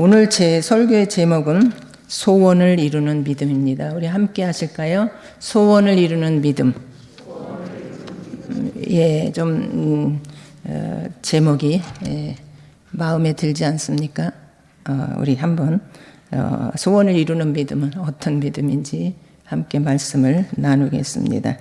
오늘 제 설교의 제목은 소원을 이루는 믿음입니다. 우리 함께 하실까요? 소원을 이루는 믿음. 제목이 마음에 들지 않습니까? 우리 한번 소원을 이루는 믿음은 어떤 믿음인지 함께 말씀을 나누겠습니다.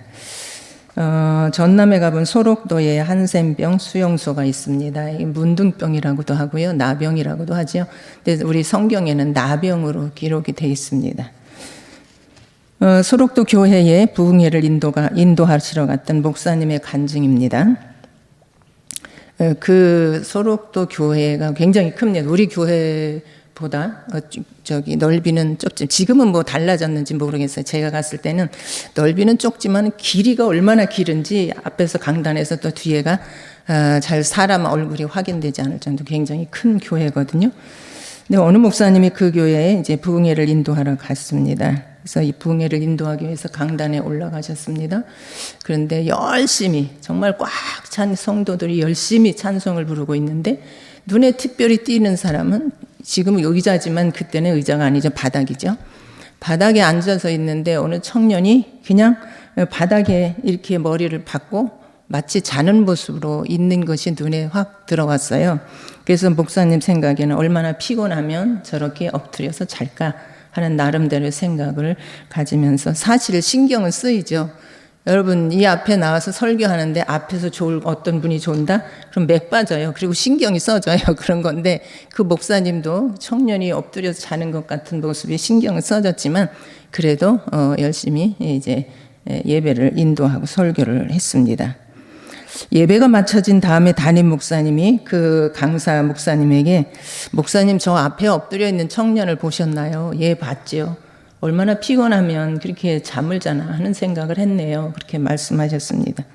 전남에 가본 소록도에 한센병 수용소가 있습니다. 문둥병이라고도 하고요, 나병이라고도 하죠. 근데 우리 성경에는 나병으로 기록이 되어 있습니다. 소록도 교회에 부흥회를 인도하시러 갔던 목사님의 간증입니다. 그 소록도 교회가 굉장히 큽니다. 우리 교회보다 넓이는 좁지. 지금은 뭐 달라졌는지 모르겠어요. 제가 갔을 때는 넓이는 좁지만 길이가 얼마나 길은지 앞에서 강단에서 또 뒤에가 잘 사람 얼굴이 확인되지 않을 정도 굉장히 큰 교회거든요. 근데 어느 목사님이 그 교회에 이제 부흥회를 인도하러 갔습니다. 그래서 이 부흥회를 인도하기 위해서 강단에 올라가셨습니다. 그런데 열심히 정말 꽉 찬 성도들이 열심히 찬송을 부르고 있는데 눈에 특별히 띄는 사람은 지금은 의자지만 그때는 의자가 아니죠. 바닥이죠. 바닥에 앉아서 있는데 어느 청년이 그냥 바닥에 이렇게 머리를 박고 마치 자는 모습으로 있는 것이 눈에 확 들어왔어요. 그래서 목사님 생각에는 얼마나 피곤하면 저렇게 엎드려서 잘까 하는 나름대로의 생각을 가지면서 사실 신경은 쓰이죠. 여러분 이 앞에 나와서 설교하는데 앞에서 어떤 분이 좋은다? 그럼 맥 빠져요. 그리고 신경이 써져요. 그런 건데 그 목사님도 청년이 엎드려서 자는 것 같은 모습에 신경은 써졌지만 그래도 열심히 이제 예배를 인도하고 설교를 했습니다. 예배가 마쳐진 다음에 담임 목사님이 그 강사 목사님에게 목사님 저 앞에 엎드려 있는 청년을 보셨나요? 예, 봤죠. 얼마나 피곤하면 그렇게 잠을 자나 하는 생각을 했네요. 그렇게 말씀하셨습니다.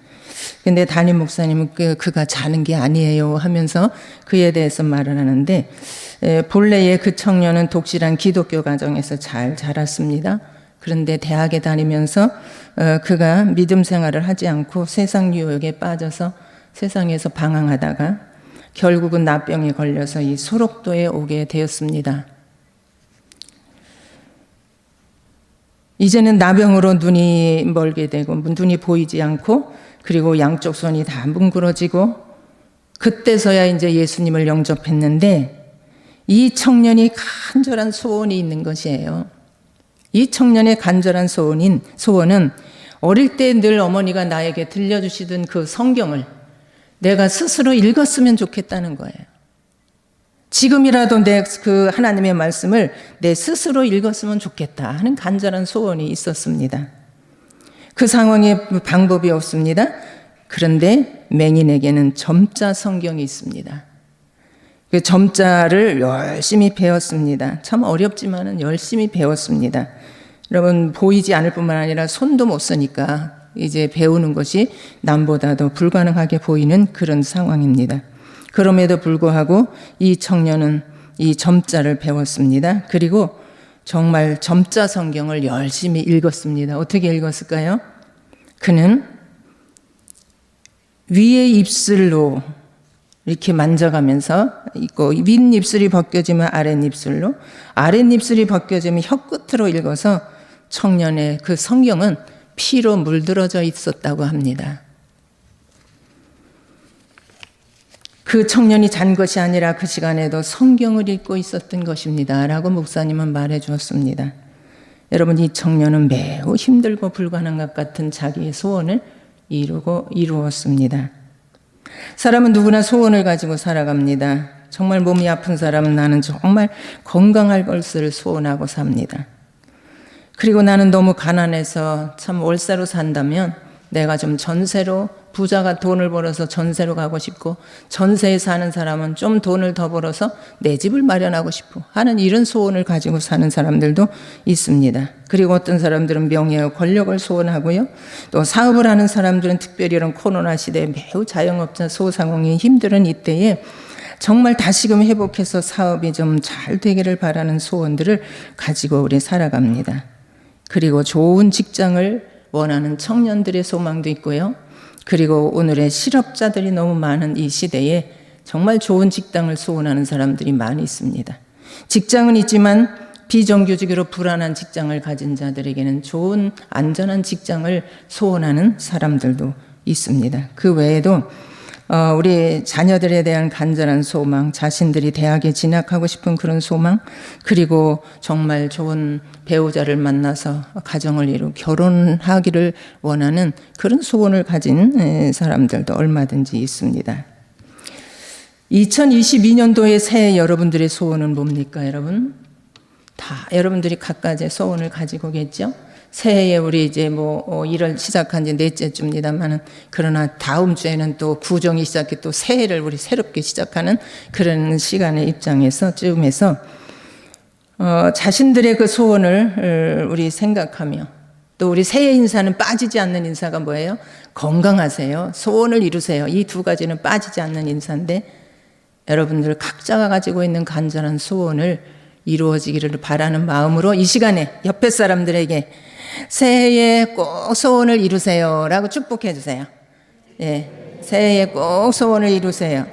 근데 담임 목사님은 그가 자는 게 아니에요 하면서 그에 대해서 말을 하는데 본래의 그 청년은 독실한 기독교 가정에서 잘 자랐습니다. 그런데 대학에 다니면서 그가 믿음 생활을 하지 않고 세상 유혹에 빠져서 세상에서 방황하다가 결국은 나병에 걸려서 이 소록도에 오게 되었습니다. 이제는 나병으로 눈이 멀게 되고 눈이 보이지 않고 그리고 양쪽 손이 다 뭉그러지고 그때서야 이제 예수님을 영접했는데 이 청년이 간절한 소원이 있는 것이에요. 이 청년의 간절한 소원은 어릴 때 늘 어머니가 나에게 들려주시던 그 성경을 내가 스스로 읽었으면 좋겠다는 거예요. 지금이라도 그 하나님의 말씀을 내 스스로 읽었으면 좋겠다 하는 간절한 소원이 있었습니다. 그 상황에 방법이 없습니다. 그런데 맹인에게는 점자 성경이 있습니다. 그 점자를 열심히 배웠습니다. 참 어렵지만은 열심히 배웠습니다. 여러분 보이지 않을 뿐만 아니라 손도 못 쓰니까 이제 배우는 것이 남보다도 불가능하게 보이는 그런 상황입니다. 그럼에도 불구하고 이 청년은 이 점자를 배웠습니다. 그리고 정말 점자 성경을 열심히 읽었습니다. 어떻게 읽었을까요? 그는 위의 입술로 이렇게 만져가면서 있고 윗입술이 벗겨지면 아랫입술로 아랫입술이 벗겨지면 혀끝으로 읽어서 청년의 그 성경은 피로 물들어져 있었다고 합니다. 그 청년이 잔 것이 아니라 그 시간에도 성경을 읽고 있었던 것입니다 라고 목사님은 말해 주었습니다. 여러분 이 청년은 매우 힘들고 불가능한 것 같은 자기의 소원을 이루었습니다. 사람은 누구나 소원을 가지고 살아갑니다. 정말 몸이 아픈 사람은 나는 정말 건강할 것을 소원하고 삽니다. 그리고 나는 너무 가난해서 참 월세로 산다면 내가 좀 전세로 부자가 돈을 벌어서 전세로 가고 싶고 전세에 사는 사람은 좀 돈을 더 벌어서 내 집을 마련하고 싶고 하는 이런 소원을 가지고 사는 사람들도 있습니다. 그리고 어떤 사람들은 명예와 권력을 소원하고요. 또 사업을 하는 사람들은 특별히 이런 코로나 시대에 매우 자영업자 소상공인이 힘든 이때에 정말 다시금 회복해서 사업이 좀 잘 되기를 바라는 소원들을 가지고 우리 살아갑니다. 그리고 좋은 직장을 원하는 청년들의 소망도 있고요. 그리고 오늘의 실업자들이 너무 많은 이 시대에 정말 좋은 직장을 소원하는 사람들이 많이 있습니다. 직장은 있지만 비정규직으로 불안한 직장을 가진 자들에게는 좋은 안전한 직장을 소원하는 사람들도 있습니다. 그 외에도 우리 자녀들에 대한 간절한 소망, 자신들이 대학에 진학하고 싶은 그런 소망, 그리고 정말 좋은 배우자를 만나서 가정을 이루고 결혼하기를 원하는 그런 소원을 가진 사람들도 얼마든지 있습니다. 2022년도의 새해 여러분들의 소원은 뭡니까, 여러분? 다 여러분들이 각가지 소원을 가지고 계시죠? 새해에 우리 이제 1월 시작한 지 넷째 주입니다만은, 그러나 다음 주에는 또 구정이 시작해 또 새해를 우리 새롭게 시작하는 그런 시간의 입장에서 쯤에서 자신들의 그 소원을 우리 생각하며, 또 우리 새해 인사는 빠지지 않는 인사가 뭐예요? 건강하세요, 소원을 이루세요. 이 두 가지는 빠지지 않는 인사인데, 여러분들 각자가 가지고 있는 간절한 소원을 이루어지기를 바라는 마음으로 이 시간에 옆에 사람들에게 새해에 꼭 소원을 이루세요 라고 축복해 주세요. 예, 새해에 꼭 소원을 이루세요.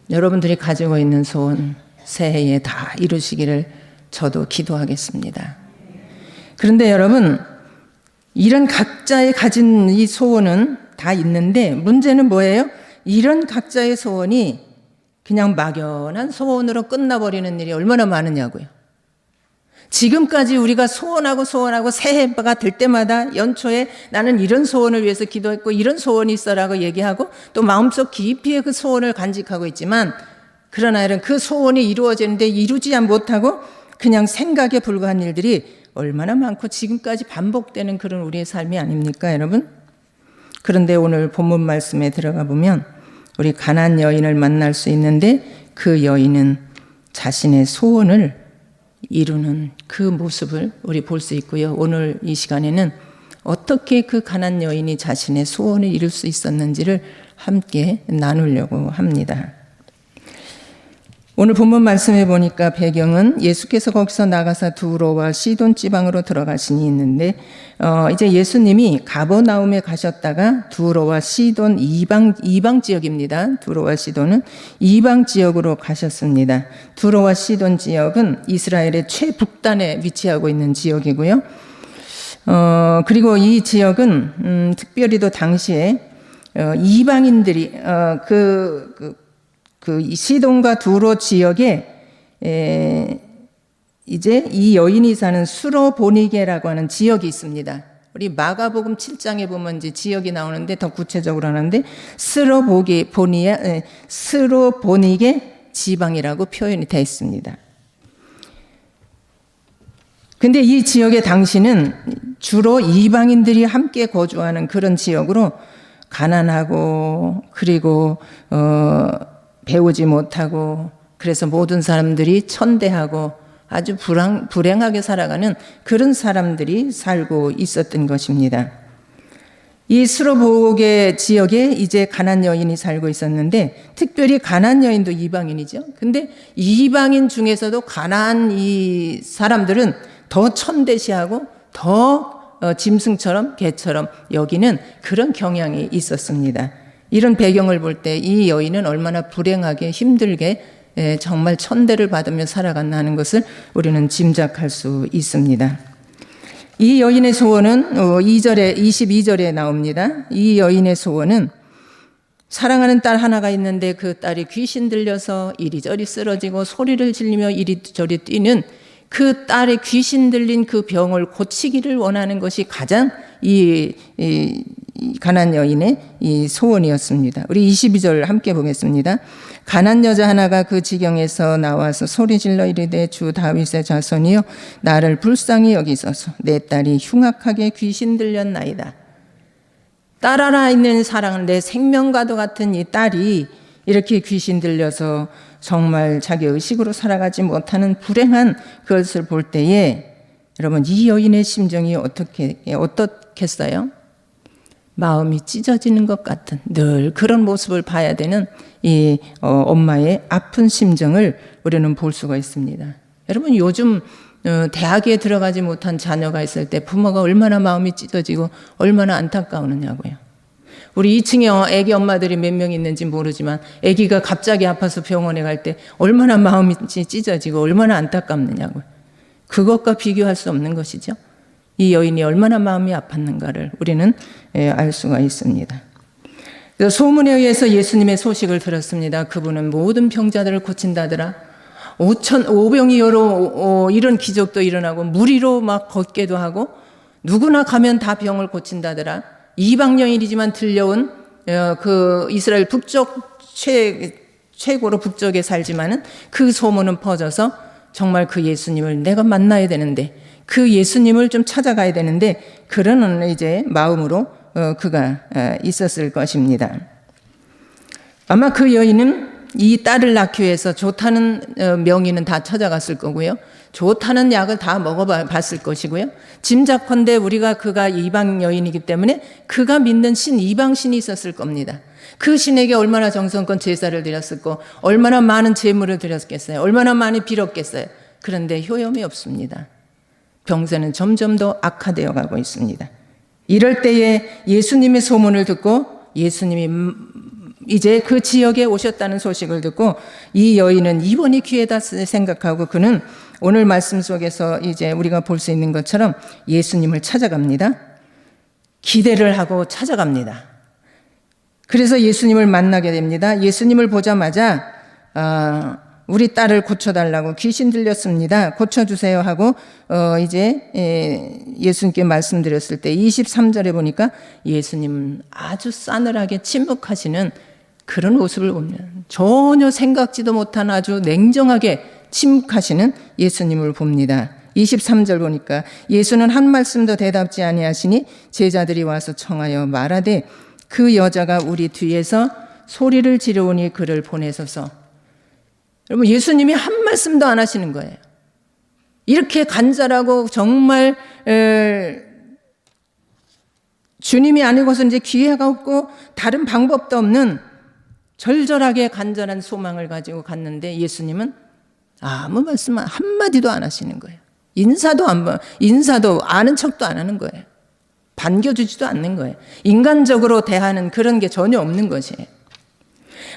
여러분들이 가지고 있는 소원 새해에 다 이루시기를 저도 기도하겠습니다. 그런데 여러분, 이런 각자의 가진 이 소원은 다 있는데, 문제는 뭐예요? 이런 각자의 소원이 그냥 막연한 소원으로 끝나버리는 일이 얼마나 많으냐고요. 지금까지 우리가 소원하고 새해가 될 때마다 연초에 나는 이런 소원을 위해서 기도했고 이런 소원이 있어라고 얘기하고 또 마음속 깊이에 그 소원을 간직하고 있지만, 그러나 이런 그 소원이 이루어지는데 이루지 못하고 그냥 생각에 불과한 일들이 얼마나 많고 지금까지 반복되는 그런 우리의 삶이 아닙니까, 여러분? 그런데 오늘 본문 말씀에 들어가 보면 우리 가나안 여인을 만날 수 있는데, 그 여인은 자신의 소원을 이루는 그 모습을 우리 볼 수 있고요. 오늘 이 시간에는 어떻게 그 가나안 여인이 자신의 소원을 이룰 수 있었는지를 함께 나누려고 합니다. 오늘 본문 말씀해 보니까 배경은 예수께서 거기서 나가사 두로와 시돈 지방으로 들어가시니 있는데, 이제 예수님이 가버나움에 가셨다가 두로와 시돈 이방 지역입니다. 두로와 시돈은 이방 지역으로 가셨습니다. 두로와 시돈 지역은 이스라엘의 최북단에 위치하고 있는 지역이고요. 그리고 이 지역은 특별히도 당시에 이방인들이 그 시돈과 두로 지역에 이제 이 여인이 사는 스로보니게라고 하는 지역이 있습니다. 우리 마가복음 7장에 보면 이제 지역이 나오는데 더 구체적으로 하는데 스로보니게 지방이라고 표현이 되어 있습니다. 근데 이 지역의 당시는 주로 이방인들이 함께 거주하는 그런 지역으로 가난하고, 그리고 배우지 못하고, 그래서 모든 사람들이 천대하고 아주 불행하게 살아가는 그런 사람들이 살고 있었던 것입니다. 이 스로보게 지역에 이제 가나안 여인이 살고 있었는데, 특별히 가나안 여인도 이방인이죠. 근데 이방인 중에서도 가나안 이 사람들은 더 천대시하고 더 짐승처럼 개처럼 여기는 그런 경향이 있었습니다. 이런 배경을 볼 때 이 여인은 얼마나 불행하게 힘들게 정말 천대를 받으며 살아갔나 하는 것을 우리는 짐작할 수 있습니다. 이 여인의 소원은 22절에 나옵니다. 이 여인의 소원은 사랑하는 딸 하나가 있는데 그 딸이 귀신 들려서 이리저리 쓰러지고 소리를 지르며 이리저리 뛰는 그 딸의 귀신 들린 그 병을 고치기를 원하는 것이 가장 이 가나안 여인의 이 소원이었습니다. 우리 22절 함께 보겠습니다. 가나안 여자 하나가 그 지경에서 나와서 소리질러 이르되 주 다윗의 자손이여 나를 불쌍히 여기소서. 내 딸이 흉악하게 귀신 들렸나이다. 딸 하나 있는 사랑은 내 생명과도 같은 이 딸이 이렇게 귀신 들려서 정말 자기 의식으로 살아가지 못하는 불행한 그것을 볼 때에 여러분, 이 여인의 심정이 어떻겠어요? 마음이 찢어지는 것 같은 늘 그런 모습을 봐야 되는 이 엄마의 아픈 심정을 우리는 볼 수가 있습니다. 여러분, 요즘 대학에 들어가지 못한 자녀가 있을 때 부모가 얼마나 마음이 찢어지고 얼마나 안타까우느냐고요. 우리 2층에 아기 엄마들이 몇 명 있는지 모르지만 아기가 갑자기 아파서 병원에 갈 때 얼마나 마음이 찢어지고 얼마나 안타깝느냐고요. 그것과 비교할 수 없는 것이죠. 이 여인이 얼마나 마음이 아팠는가를 우리는 알 수가 있습니다. 소문에 의해서 예수님의 소식을 들었습니다. 그분은 모든 병자들을 고친다더라. 5병이 여러 이런 기적도 일어나고 무리로 막 걷게도 하고 누구나 가면 다 병을 고친다더라. 이방 여인이지만 들려온 그 이스라엘 북쪽 최고로 북쪽에 살지만은 그 소문은 퍼져서 정말 그 예수님을 내가 만나야 되는데 그 예수님을 좀 찾아가야 되는데 그러는 이제 마음으로 그가 있었을 것입니다. 아마 그 여인은 이 딸을 낳기 위해서 좋다는 명의는 다 찾아갔을 거고요. 좋다는 약을 다 먹어봤을 것이고요. 짐작컨대 그가 이방 여인이기 때문에 그가 믿는 신 이방신이 있었을 겁니다. 그 신에게 얼마나 정성껏 제사를 드렸었고 얼마나 많은 제물을 드렸겠어요. 얼마나 많이 빌었겠어요. 그런데 효험이 없습니다. 병세는 점점 더 악화되어 가고 있습니다. 이럴 때에 예수님의 소문을 듣고 예수님이 이제 그 지역에 오셨다는 소식을 듣고 이 여인은 이번이 기회다 생각하고 그는 오늘 말씀 속에서 이제 우리가 볼 수 있는 것처럼 예수님을 찾아갑니다. 기대를 하고 찾아갑니다. 그래서 예수님을 만나게 됩니다. 예수님을 보자마자 우리 딸을 고쳐달라고 귀신 들렸습니다. 고쳐주세요 하고 이제 예수님께 말씀드렸을 때 23절에 보니까 예수님은 아주 싸늘하게 침묵하시는 그런 모습을 봅니다. 전혀 생각지도 못한 아주 냉정하게 침묵하시는 예수님을 봅니다. 23절 보니까 예수는 한 말씀도 대답지 아니하시니 제자들이 와서 청하여 말하되 그 여자가 우리 뒤에서 소리를 지르오니 그를 보내소서. 여러분 예수님이 한 말씀도 안 하시는 거예요. 이렇게 간절하고 정말 주님이 아니고서 이제 기회가 없고 다른 방법도 없는 절절하게 간절한 소망을 가지고 갔는데 예수님은 아무 말씀 한마디도 안 하시는 거예요. 인사도 아는 척도 안 하는 거예요. 반겨주지도 않는 거예요. 인간적으로 대하는 그런 게 전혀 없는 것이에요.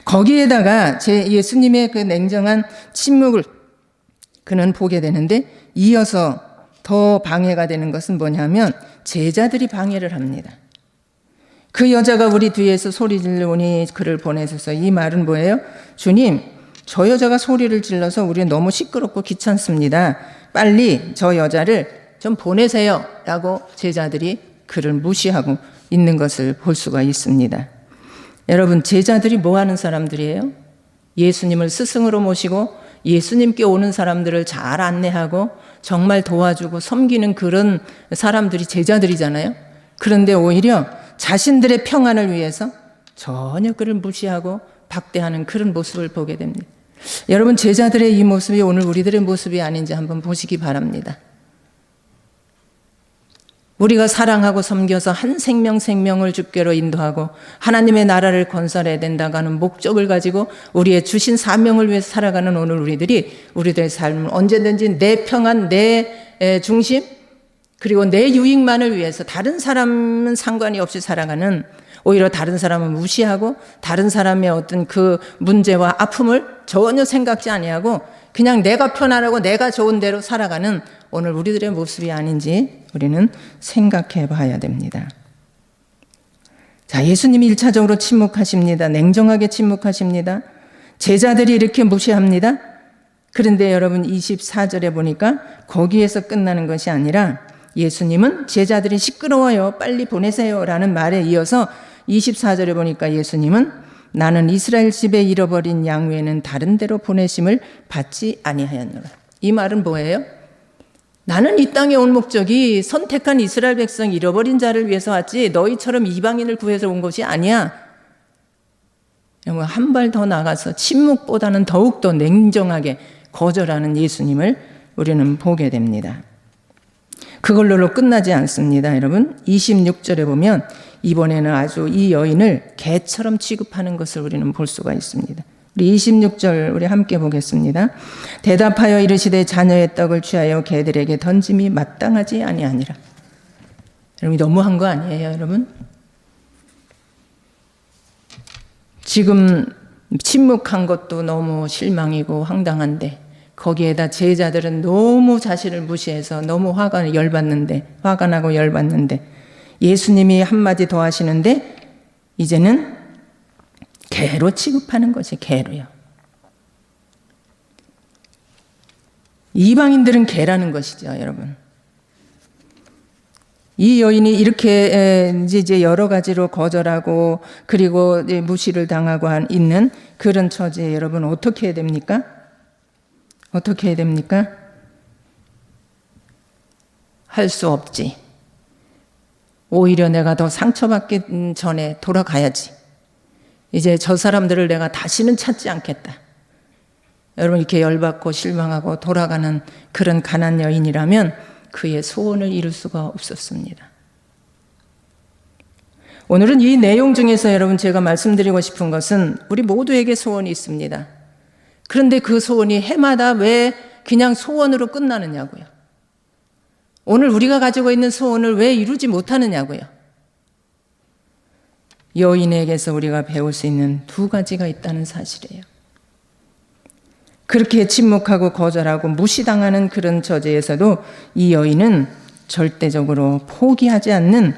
거기에다가 예수님의 그 냉정한 침묵을 그는 보게 되는데 이어서 더 방해가 되는 것은 뭐냐면 제자들이 방해를 합니다. 그 여자가 우리 뒤에서 소리 질러오니 그를 보내소서. 이 말은 뭐예요? 주님, 저 여자가 소리를 질러서 우리 너무 시끄럽고 귀찮습니다. 빨리 저 여자를 좀 보내세요 라고 제자들이 그를 무시하고 있는 것을 볼 수가 있습니다. 여러분 제자들이 뭐 하는 사람들이에요? 예수님을 스승으로 모시고 예수님께 오는 사람들을 잘 안내하고 정말 도와주고 섬기는 그런 사람들이 제자들이잖아요. 그런데 오히려 자신들의 평안을 위해서 전혀 그를 무시하고 박대하는 그런 모습을 보게 됩니다. 여러분 제자들의 이 모습이 오늘 우리들의 모습이 아닌지 한번 보시기 바랍니다. 우리가 사랑하고 섬겨서 한 생명을 주께로 인도하고 하나님의 나라를 건설해야 된다고 하는 목적을 가지고 우리의 주신 사명을 위해서 살아가는 오늘 우리들의 삶은 언제든지 내 평안, 내 중심 그리고 내 유익만을 위해서 다른 사람은 상관이 없이 살아가는 오히려 다른 사람을 무시하고 다른 사람의 어떤 그 문제와 아픔을 전혀 생각지 아니하고 그냥 내가 편안하고 내가 좋은 대로 살아가는 오늘 우리들의 모습이 아닌지 우리는 생각해 봐야 됩니다. 자, 예수님이 1차적으로 침묵하십니다. 냉정하게 침묵하십니다. 제자들이 이렇게 무시합니다. 그런데 여러분 24절에 보니까 거기에서 끝나는 것이 아니라 예수님은 제자들이 시끄러워요. 빨리 보내세요. 라는 말에 이어서 24절에 보니까 예수님은 나는 이스라엘 집에 잃어버린 양 외에는 다른 데로 보내심을 받지 아니하였노라. 이 말은 뭐예요? 나는 이 땅에 온 목적이 선택한 이스라엘 백성 잃어버린 자를 위해서 왔지 너희처럼 이방인을 구해서 온 것이 아니야. 한 발 더 나가서 침묵보다는 더욱더 냉정하게 거절하는 예수님을 우리는 보게 됩니다. 그걸로는 끝나지 않습니다. 여러분 26절에 보면 이번에는 아주 이 여인을 개처럼 취급하는 것을 우리는 볼 수가 있습니다. 우리 26절 우리 함께 보겠습니다. 대답하여 이르시되 자녀의 떡을 취하여 개들에게 던짐이 마땅하지 아니하니라. 여러분 너무한 거 아니에요, 여러분? 지금 침묵한 것도 너무 실망이고 황당한데 거기에다 제자들은 너무 자신을 무시해서 너무 화가 나고 열받는데 예수님이 한마디 더 하시는데 이제는 개로 취급하는 것이 개로요. 이방인들은 개라는 것이죠, 여러분. 이 여인이 이렇게 이제 여러 가지로 거절하고 그리고 무시를 당하고 있는 그런 처지에 여러분 어떻게 해야 됩니까? 어떻게 해야 됩니까? 할 수 없지. 오히려 내가 더 상처받기 전에 돌아가야지. 이제 저 사람들을 내가 다시는 찾지 않겠다. 여러분 이렇게 열받고 실망하고 돌아가는 그런 가난 여인이라면 그의 소원을 이룰 수가 없었습니다. 오늘은 이 내용 중에서 여러분 제가 말씀드리고 싶은 것은 우리 모두에게 소원이 있습니다. 그런데 그 소원이 해마다 왜 그냥 소원으로 끝나느냐고요. 오늘 우리가 가지고 있는 소원을 왜 이루지 못하느냐고요. 여인에게서 우리가 배울 수 있는 두 가지가 있다는 사실이에요. 그렇게 침묵하고 거절하고 무시당하는 그런 처지에서도 이 여인은 절대적으로 포기하지 않는,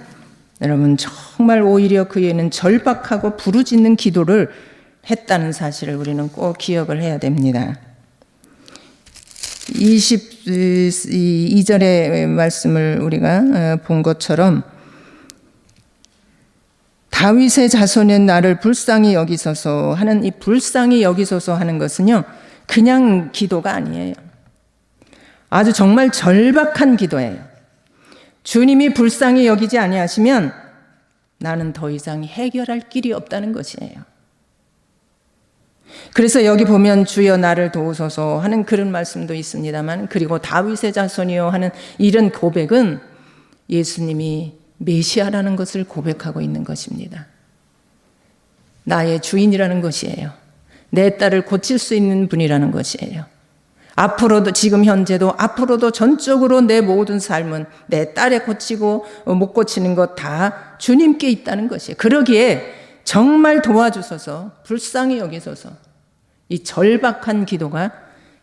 여러분 정말 오히려 그 여인은 절박하고 부르짖는 기도를 했다는 사실을 우리는 꼭 기억을 해야 됩니다. 22절의 말씀을 우리가 본 것처럼 다윗의 자손은 나를 불쌍히 여기소서 하는 이 불쌍히 여기소서 하는 것은요 그냥 기도가 아니에요. 아주 정말 절박한 기도예요. 주님이 불쌍히 여기지 아니하시면 나는 더 이상 해결할 길이 없다는 것이에요. 그래서 여기 보면 주여 나를 도우소서 하는 그런 말씀도 있습니다만, 그리고 다윗의 자손이요 하는 이런 고백은 예수님이 메시아라는 것을 고백하고 있는 것입니다. 나의 주인이라는 것이에요. 내 딸을 고칠 수 있는 분이라는 것이에요. 앞으로도, 지금 현재도 앞으로도 전적으로 내 모든 삶은 내 딸의 고치고 못 고치는 것 다 주님께 있다는 것이에요. 그러기에 정말 도와주소서, 불쌍히 여기소서. 이 절박한 기도가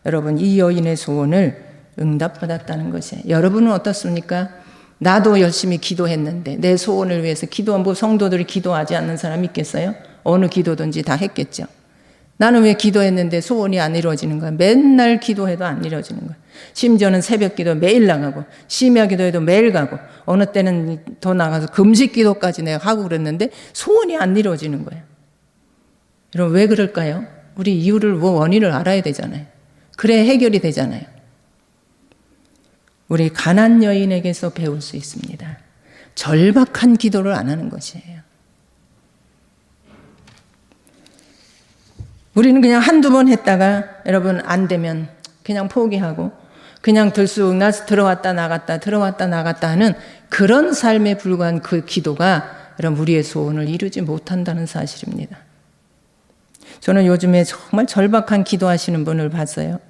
여러분 이 여인의 소원을 응답받았다는 것이에요. 여러분은 어떻습니까? 나도 열심히 기도했는데 내 소원을 위해서 뭐 성도들이 기도하지 않는 사람이 있겠어요? 어느 기도든지 다 했겠죠. 나는 왜 기도했는데 소원이 안 이루어지는 거야? 맨날 기도해도 안 이루어지는 거야. 심지어는 새벽 기도 매일 나가고 심야 기도에도 매일 가고 어느 때는 더 나가서 금식 기도까지 내가 하고 그랬는데 소원이 안 이루어지는 거야. 여러분 왜 그럴까요? 우리 이유를 원인을 알아야 되잖아요. 그래야 해결이 되잖아요. 우리 가난 여인에게서 배울 수 있습니다. 절박한 기도를 안 하는 것이에요. 우리는 그냥 한두 번 했다가 여러분 안 되면 그냥 포기하고 그냥 들쑥 나서 들어왔다 나갔다 하는 그런 삶에 불과한 그 기도가 여러분 우리의 소원을 이루지 못한다는 사실입니다. 저는 요즘에 정말 절박한 기도하시는 분을 봤어요.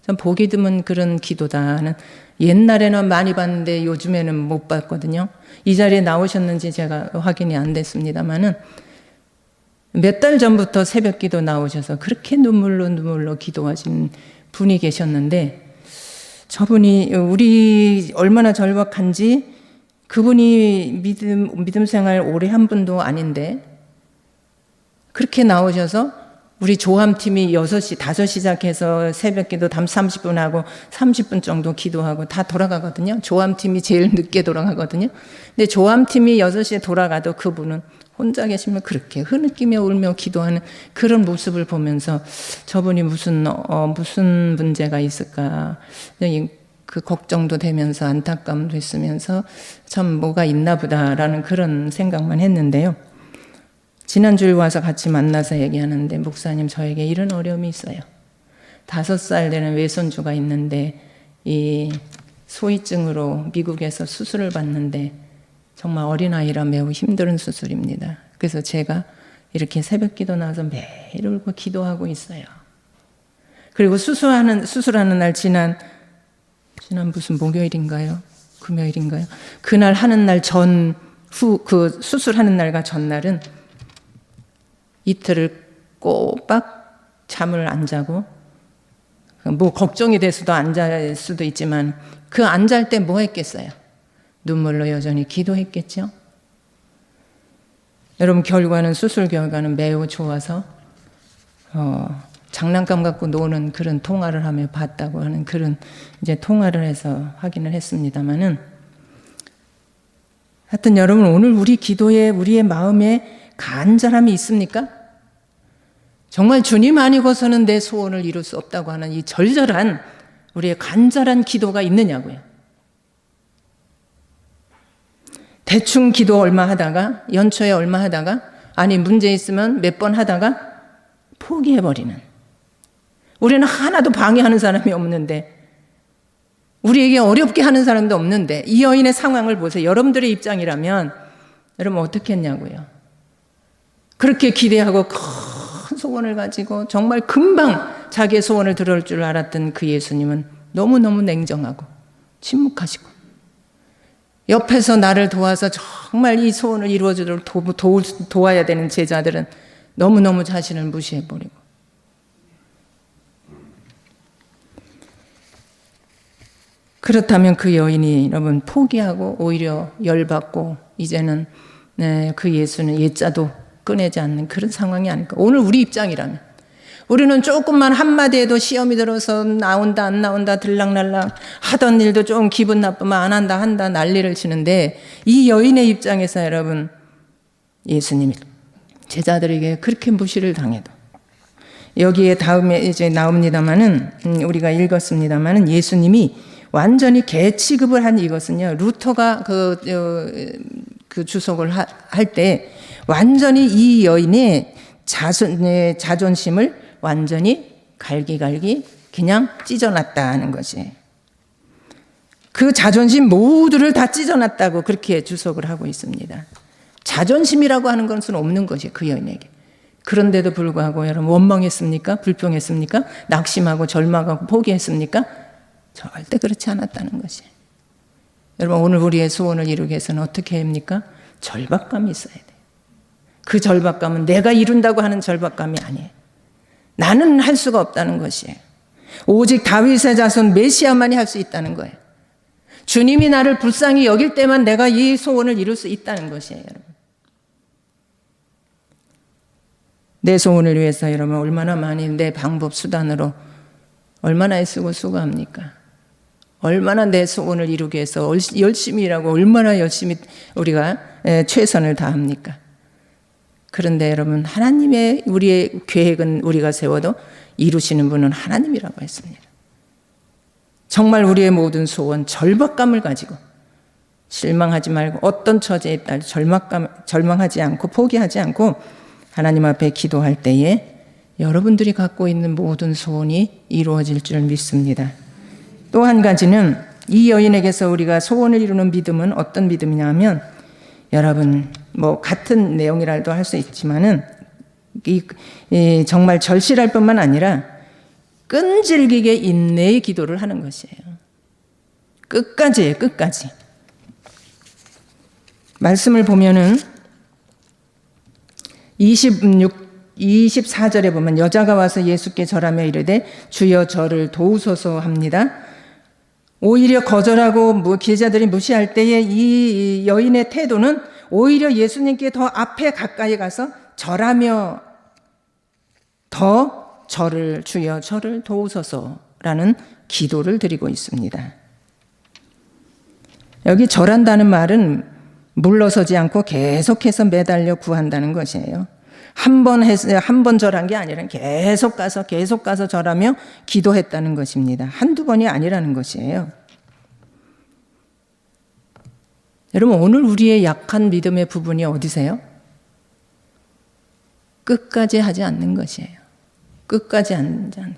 전 보기 드문 그런 기도다는, 옛날에는 많이 봤는데 요즘에는 못 봤거든요. 이 자리에 나오셨는지 제가 확인이 안 됐습니다만은 몇 달 전부터 새벽 기도 나오셔서 그렇게 눈물로 기도하신 분이 계셨는데, 저분이 우리 얼마나 절박한지, 그분이 믿음 생활 오래 한 분도 아닌데 그렇게 나오셔서 우리 조함팀이 6시, 5시 시작해서 새벽 기도 30분 하고 30분 정도 기도하고 다 돌아가거든요. 조함팀이 제일 늦게 돌아가거든요. 근데 조함팀이 6시에 돌아가도 그분은 혼자 계시면 그렇게 흐느끼며 울며 기도하는 그런 모습을 보면서 저분이 무슨 문제가 있을까, 그 걱정도 되면서 안타까움도 있으면서 참 뭐가 있나 보다라는 그런 생각만 했는데요. 지난주에 와서 같이 만나서 얘기하는데, 목사님 저에게 이런 어려움이 있어요. 5살 되는 외손주가 있는데 이 소위증으로 미국에서 수술을 받는데 정말 어린아이라 매우 힘든 수술입니다. 그래서 제가 이렇게 새벽 기도 나와서 매일 울고 기도하고 있어요. 그리고 수술하는 날 지난 무슨 목요일인가요? 금요일인가요? 그날 하는 날 그 수술하는 날과 전날은 이틀을 꼬박 잠을 안 자고, 뭐 걱정이 돼서도 안 잘 수도 있지만 그 안 잘 때 뭐 했겠어요? 눈물로 여전히 기도했겠죠. 여러분, 결과는, 수술 결과는 매우 좋아서 장난감 갖고 노는 그런 통화를 하며 봤다고 하는 그런 이제 통화를 해서 확인을 했습니다마는, 하여튼 여러분, 오늘 우리 기도에, 우리의 마음에 간절함이 있습니까? 정말 주님 아니고서는 내 소원을 이룰 수 없다고 하는 이 절절한 우리의 간절한 기도가 있느냐고요. 대충 기도 얼마 하다가, 연초에 얼마 하다가, 아니 문제 있으면 몇 번 하다가 포기해버리는, 우리는 하나도 방해하는 사람이 없는데, 우리에게 어렵게 하는 사람도 없는데, 이 여인의 상황을 보세요. 여러분들의 입장이라면 여러분 어떻게 했냐고요. 그렇게 기대하고 큰 소원을 가지고 정말 금방 자기의 소원을 들을 줄 알았던 그 예수님은 너무너무 냉정하고 침묵하시고, 옆에서 나를 도와서 정말 이 소원을 이루어주도록 도와야 되는 제자들은 너무너무 자신을 무시해버리고, 그렇다면 그 여인이 여러분 포기하고 오히려 열받고 이제는 그 예수는 예자도 꺼내지 않는 그런 상황이 아닐까. 오늘 우리 입장이라면 우리는 조금만 한마디에도 시험이 들어서 나온다 안 나온다 들락날락 하던 일도 좀 기분 나쁘면 안 한다 한다 난리를 치는데, 이 여인의 입장에서 여러분 예수님이 제자들에게 그렇게 무시를 당해도, 여기에 다음에 이제 나옵니다마는 우리가 읽었습니다마는 예수님이 완전히 개 취급을 한 이것은요, 루터가 그 주석을 할 때 완전히 이 여인의 자존심을 완전히 갈기갈기 그냥 찢어놨다는 것이, 그 자존심 모두를 다 찢어놨다고 그렇게 주석을 하고 있습니다. 자존심이라고 하는 것은 없는 것이 그 여인에게. 그런데도 불구하고 여러분 원망했습니까? 불평했습니까? 낙심하고 절망하고 포기했습니까? 절대 그렇지 않았다는 것이. 여러분, 오늘 우리의 소원을 이루기 위해서는 어떻게 합니까? 절박감이 있어야 돼요. 그 절박감은 내가 이룬다고 하는 절박감이 아니에요. 나는 할 수가 없다는 것이에요. 오직 다윗의 자손 메시아만이 할 수 있다는 거예요. 주님이 나를 불쌍히 여길 때만 내가 이 소원을 이룰 수 있다는 것이에요, 여러분. 내 소원을 위해서 여러분 얼마나 많이 내 방법 수단으로 얼마나 애쓰고 수고합니까? 얼마나 내 소원을 이루기 위해서 열심히 일하고 얼마나 열심히 우리가 최선을 다합니까? 그런데 여러분, 하나님의 우리의 계획은 우리가 세워도 이루시는 분은 하나님이라고 했습니다. 정말 우리의 모든 소원, 절박감을 가지고 실망하지 말고 어떤 처지에 있다 절망하지 않고 포기하지 않고 하나님 앞에 기도할 때에 여러분들이 갖고 있는 모든 소원이 이루어질 줄 믿습니다. 또 한 가지는 이 여인에게서 우리가 소원을 이루는 믿음은 어떤 믿음이냐면, 여러분 뭐 같은 내용이라도 할 수 있지만은 정말 절실할 뿐만 아니라 끈질기게 인내의 기도를 하는 것이에요. 끝까지예요, 끝까지. 말씀을 보면은 24절에 보면 여자가 와서 예수께 절하며 이르되 주여 저를 도우소서 합니다. 오히려 거절하고 제자들이 무시할 때에 이 여인의 태도는 오히려 예수님께 더 앞에 가까이 가서 절하며 더 주여 저를 도우소서라는 기도를 드리고 있습니다. 여기 절한다는 말은 물러서지 않고 계속해서 매달려 구한다는 것이에요. 한 번 절한 게 아니라 계속 가서 절하며 기도했다는 것입니다. 한두 번이 아니라는 것이에요. 여러분, 오늘 우리의 약한 믿음의 부분이 어디세요? 끝까지 하지 않는 것이에요. 끝까지 하지 않는.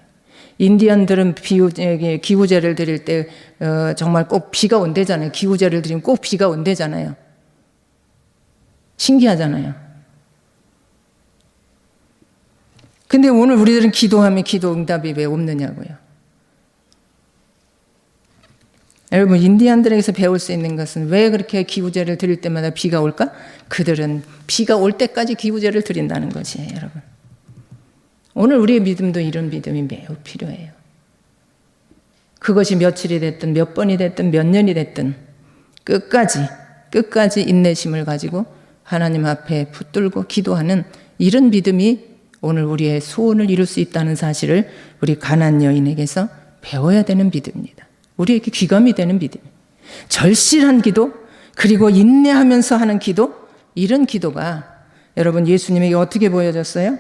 인디언들은 기구제를 드릴 때 정말 꼭 비가 온대잖아요. 기구제를 드리면 꼭 비가 온대잖아요. 신기하잖아요. 근데 오늘 우리들은 기도하면 기도 응답이 왜 없느냐고요. 여러분, 인디안들에게서 배울 수 있는 것은 왜 그렇게 기구제를 드릴 때마다 비가 올까? 그들은 비가 올 때까지 기구제를 드린다는 것이에요, 여러분. 오늘 우리의 믿음도 이런 믿음이 매우 필요해요. 그것이 며칠이 됐든 몇 번이 됐든 몇 년이 됐든 끝까지 인내심을 가지고 하나님 앞에 붙들고 기도하는 이런 믿음이 오늘 우리의 소원을 이룰 수 있다는 사실을 우리 가나안 여인에게서 배워야 되는 믿음입니다. 우리에게 귀감이 되는 믿음. 절실한 기도, 그리고 인내하면서 하는 기도, 이런 기도가 여러분 예수님에게 어떻게 보여졌어요?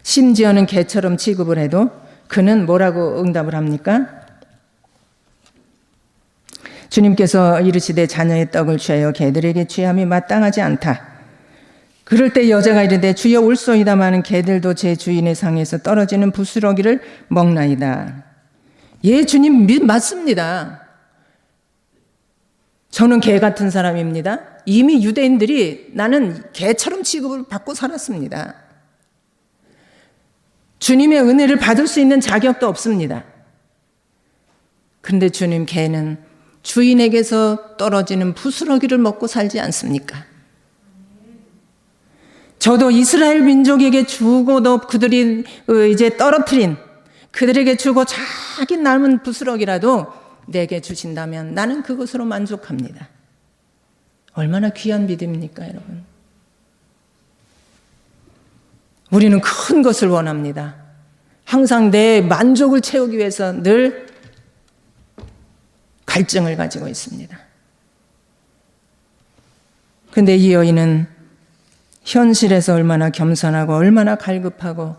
심지어는 개처럼 취급을 해도 그는 뭐라고 응답을 합니까? 주님께서 이르시되 자녀의 떡을 취하여 개들에게 취함이 마땅하지 않다. 그럴 때 여자가 이르되 주여 올소이다마는 개들도 제 주인의 상에서 떨어지는 부스러기를 먹나이다. 예, 주님 맞습니다. 저는 개 같은 사람입니다. 이미 유대인들이 나는 개처럼 취급을 받고 살았습니다. 주님의 은혜를 받을 수 있는 자격도 없습니다. 그런데 주님, 개는 주인에게서 떨어지는 부스러기를 먹고 살지 않습니까? 저도 이스라엘 민족에게 주고도 그들이 이제 떨어뜨린, 그들에게 주고 자기 남은 부스러기라도 내게 주신다면 나는 그것으로 만족합니다. 얼마나 귀한 믿음입니까, 여러분? 우리는 큰 것을 원합니다. 항상 내 만족을 채우기 위해서 늘 갈증을 가지고 있습니다. 그런데 이 여인은 현실에서 얼마나 겸손하고 얼마나 갈급하고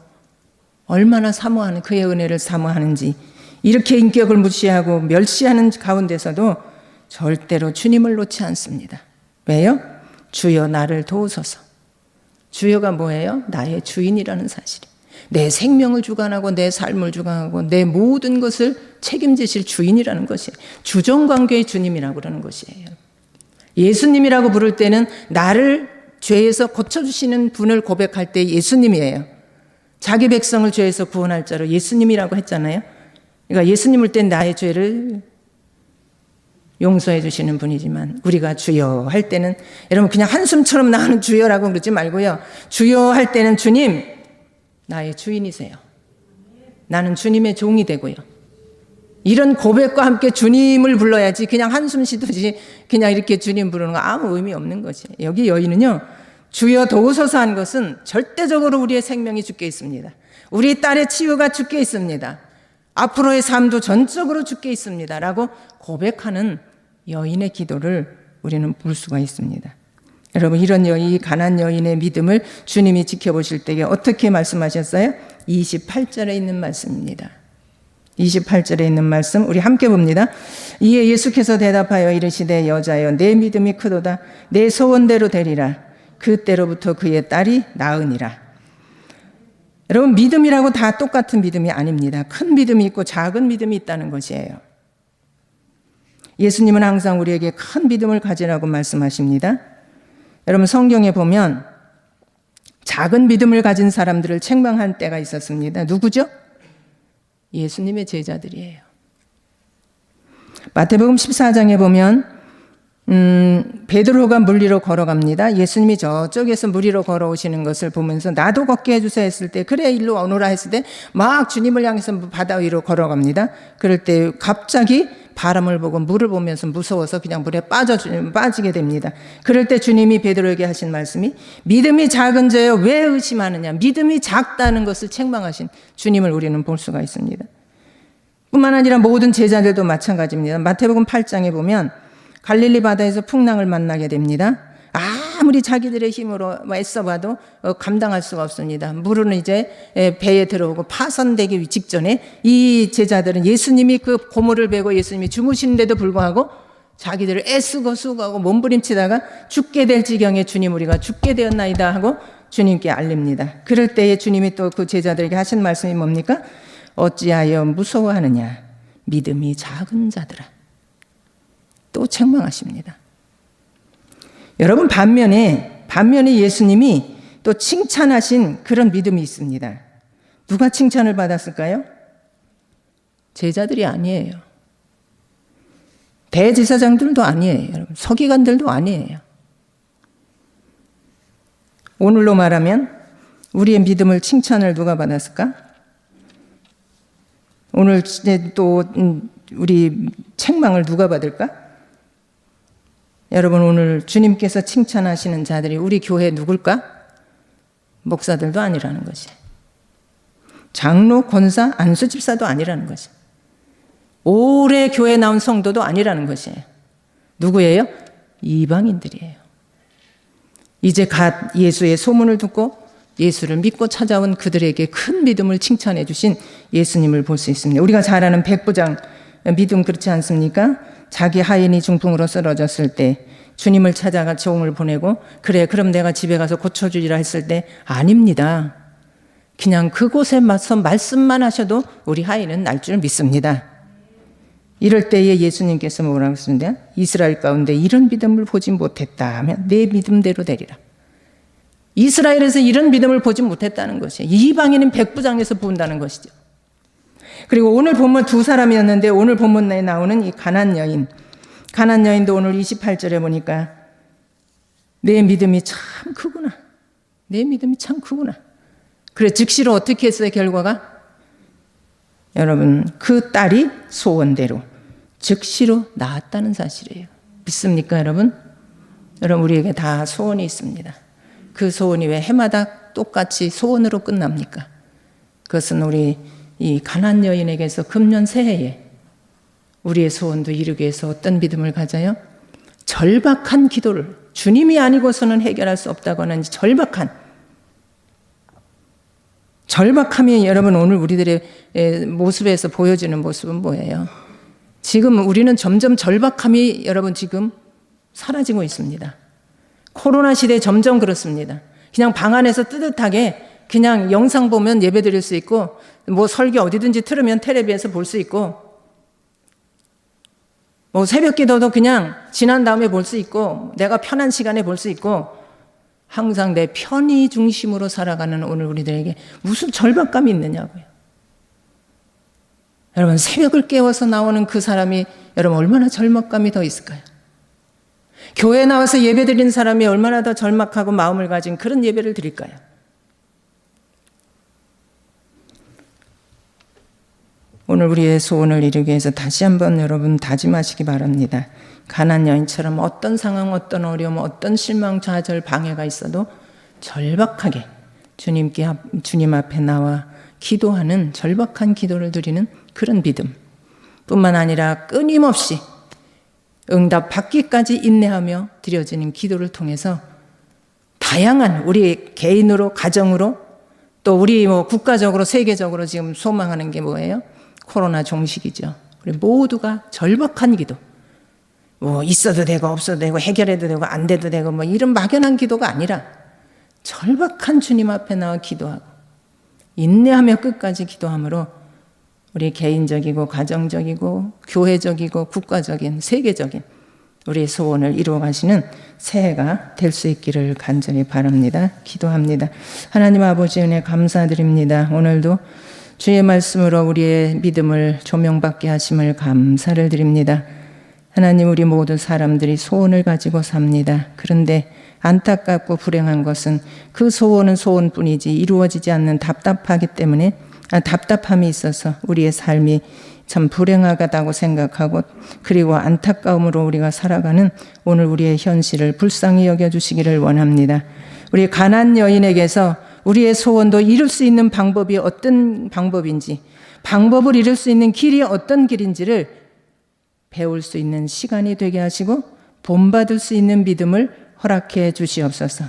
얼마나 사모하는, 그의 은혜를 사모하는지, 이렇게 인격을 무시하고 멸시하는 가운데서도 절대로 주님을 놓지 않습니다. 왜요? 주여 나를 도우소서. 주여가 뭐예요? 나의 주인이라는 사실. 내 생명을 주관하고 내 삶을 주관하고 내 모든 것을 책임지실 주인이라는 것이에요. 주정관계의 주님이라고 그러는 것이에요. 예수님이라고 부를 때는 나를 죄에서 고쳐주시는 분을 고백할 때 예수님이에요. 자기 백성을 죄에서 구원할 자로 예수님이라고 했잖아요. 그러니까 예수님을 땐 나의 죄를 용서해 주시는 분이지만 우리가 주여 할 때는, 여러분 그냥 한숨처럼 나오는 주여라고 그러지 말고요. 주여 할 때는 주님, 나의 주인이세요. 나는 주님의 종이 되고요. 이런 고백과 함께 주님을 불러야지 그냥 한숨 쉬듯이 그냥 이렇게 주님 부르는 거 아무 의미 없는 것이에요. 여기 여인은요, 주여 도우소서 한 것은 절대적으로 우리의 생명이 주께 있습니다. 우리 딸의 치유가 주께 있습니다. 앞으로의 삶도 전적으로 주께 있습니다. 라고 고백하는 여인의 기도를 우리는 볼 수가 있습니다. 여러분, 이런 여인, 가난안 여인의 믿음을 주님이 지켜보실 때에 어떻게 말씀하셨어요? 28절에 있는 말씀입니다. 28절에 있는 말씀 우리 함께 봅니다. 이에 예수께서 대답하여 이르시되 여자여 내 믿음이 크도다. 내 소원대로 되리라. 그때로부터 그의 딸이 나으니라. 여러분, 믿음이라고 다 똑같은 믿음이 아닙니다. 큰 믿음이 있고 작은 믿음이 있다는 것이에요. 예수님은 항상 우리에게 큰 믿음을 가지라고 말씀하십니다. 여러분, 성경에 보면 작은 믿음을 가진 사람들을 책망한 때가 있었습니다. 누구죠? 예수님의 제자들이에요. 마태복음 14장에 보면 베드로가 물 위로 걸어갑니다. 예수님이 저쪽에서 물 위로 걸어오시는 것을 보면서 나도 걷게 해주세요 했을 때, 그래 일로 오너라 했을 때 막 주님을 향해서 바다 위로 걸어갑니다. 그럴 때 갑자기 바람을 보고 물을 보면서 무서워서 그냥 물에 빠지게 됩니다. 그럴 때 주님이 베드로에게 하신 말씀이 믿음이 작은 자여 왜 의심하느냐, 믿음이 작다는 것을 책망하신 주님을 우리는 볼 수가 있습니다. 뿐만 아니라 모든 제자들도 마찬가지입니다. 마태복음 8장에 보면 갈릴리 바다에서 풍랑을 만나게 됩니다. 아무리 자기들의 힘으로 애써봐도 감당할 수가 없습니다. 물은 이제 배에 들어오고 파손되기 직전에 이 제자들은 예수님이 그 고물을 베고 예수님이 주무시는데도 불구하고 자기들을 애쓰고 수고하고 몸부림치다가 죽게 될 지경에 주님 우리가 죽게 되었나이다 하고 주님께 알립니다. 그럴 때에 주님이 또 그 제자들에게 하신 말씀이 뭡니까? 어찌하여 무서워하느냐, 믿음이 작은 자들아. 또 책망하십니다. 여러분, 반면에 예수님이 또 칭찬하신 그런 믿음이 있습니다. 누가 칭찬을 받았을까요? 제자들이 아니에요. 대제사장들도 아니에요. 여러분. 서기관들도 아니에요. 오늘로 말하면 우리의 믿음을 칭찬을 누가 받았을까? 오늘 또 우리 책망을 누가 받을까? 여러분, 오늘 주님께서 칭찬하시는 자들이 우리 교회 누굴까? 목사들도 아니라는 것이. 장로, 권사, 안수집사도 아니라는 것이. 오래 교회 나온 성도도 아니라는 것이에요. 누구예요? 이방인들이에요. 이제 갓 예수의 소문을 듣고 예수를 믿고 찾아온 그들에게 큰 믿음을 칭찬해 주신 예수님을 볼 수 있습니다. 우리가 잘 아는 백부장 믿음 그렇지 않습니까? 자기 하인이 중풍으로 쓰러졌을 때 주님을 찾아가 종을 보내고 그래 그럼 내가 집에 가서 고쳐주리라 했을 때 아닙니다. 그냥 그곳에 맞서 말씀만 하셔도 우리 하인은 날 줄 믿습니다. 이럴 때에 예수님께서 뭐라고 했습니다? 이스라엘 가운데 이런 믿음을 보지 못했다 하면 내 믿음대로 되리라. 이스라엘에서 이런 믿음을 보지 못했다는 것이에요. 이방인은 백부장에서 본다는 것이죠. 그리고 오늘 본문 두 사람이었는데 오늘 본문에 나오는 이 가난 여인. 가난 여인도 오늘 28절에 보니까 내 믿음이 참 크구나. 내 믿음이 참 크구나. 그래 즉시로 어떻게 했어요? 결과가? 여러분 그 딸이 소원대로 즉시로 나았다는 사실이에요. 믿습니까 여러분? 여러분 우리에게 다 소원이 있습니다. 그 소원이 왜 해마다 똑같이 소원으로 끝납니까? 그것은 우리 이 가난 여인에게서 금년 새해에 우리의 소원도 이루기 위해서 어떤 믿음을 가져요? 절박한 기도를 주님이 아니고서는 해결할 수 없다고 하는 절박함이 여러분 오늘 우리들의 모습에서 보여지는 모습은 뭐예요? 지금 우리는 점점 절박함이 여러분 지금 사라지고 있습니다. 코로나 시대에 점점 그렇습니다. 그냥 방 안에서 뜨뜻하게 그냥 영상 보면 예배 드릴 수 있고 뭐 설교 어디든지 틀으면 텔레비에서 볼 수 있고 뭐 새벽 기도도 그냥 지난 다음에 볼 수 있고 내가 편한 시간에 볼 수 있고 항상 내 편의 중심으로 살아가는 오늘 우리들에게 무슨 절박감이 있느냐고요. 여러분 새벽을 깨워서 나오는 그 사람이 여러분 얼마나 절박감이 더 있을까요? 교회에 나와서 예배 드리는 사람이 얼마나 더 절박하고 마음을 가진 그런 예배를 드릴까요? 오늘 우리의 소원을 이루기 위해서 다시 한번 여러분 다짐하시기 바랍니다. 가난 여인처럼 어떤 상황, 어떤 어려움, 어떤 실망, 좌절, 방해가 있어도 절박하게 주님 앞에 나와 기도하는 절박한 기도를 드리는 그런 믿음 뿐만 아니라 끊임없이 응답 받기까지 인내하며 드려지는 기도를 통해서 다양한 우리 개인으로 가정으로 또 우리 국가적으로 세계적으로 지금 소망하는 게 뭐예요? 코로나 종식이죠. 우리 모두가 절박한 기도 뭐 있어도 되고 없어도 되고 해결해도 되고 안 돼도 되고 뭐 이런 막연한 기도가 아니라 절박한 주님 앞에 나와 기도하고 인내하며 끝까지 기도함으로 우리 개인적이고 가정적이고 교회적이고 국가적인 세계적인 우리의 소원을 이루어 가시는 새해가 될 수 있기를 간절히 바랍니다. 기도합니다. 하나님 아버지 은혜 감사드립니다. 오늘도 주의 말씀으로 우리의 믿음을 조명받게 하심을 감사를 드립니다. 하나님 우리 모든 사람들이 소원을 가지고 삽니다. 그런데 안타깝고 불행한 것은 그 소원은 소원뿐이지 이루어지지 않는 답답함이 있어서 우리의 삶이 참 불행하다고 생각하고 그리고 안타까움으로 우리가 살아가는 오늘 우리의 현실을 불쌍히 여겨주시기를 원합니다. 우리 가난 여인에게서 우리의 소원도 이룰 수 있는 방법이 어떤 방법인지 방법을 이룰 수 있는 길이 어떤 길인지를 배울 수 있는 시간이 되게 하시고 본받을 수 있는 믿음을 허락해 주시옵소서.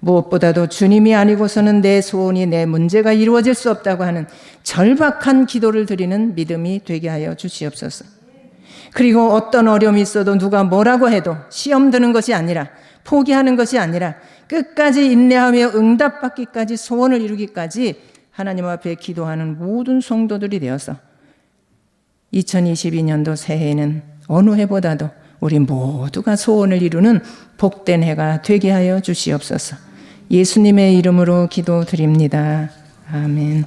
무엇보다도 주님이 아니고서는 내 소원이 내 문제가 이루어질 수 없다고 하는 절박한 기도를 드리는 믿음이 되게 하여 주시옵소서. 그리고 어떤 어려움이 있어도 누가 뭐라고 해도 시험 드는 것이 아니라 포기하는 것이 아니라 끝까지 인내하며 응답받기까지 소원을 이루기까지 하나님 앞에 기도하는 모든 성도들이 되어서 2022년도 새해에는 어느 해보다도 우리 모두가 소원을 이루는 복된 해가 되게 하여 주시옵소서. 예수님의 이름으로 기도드립니다. 아멘.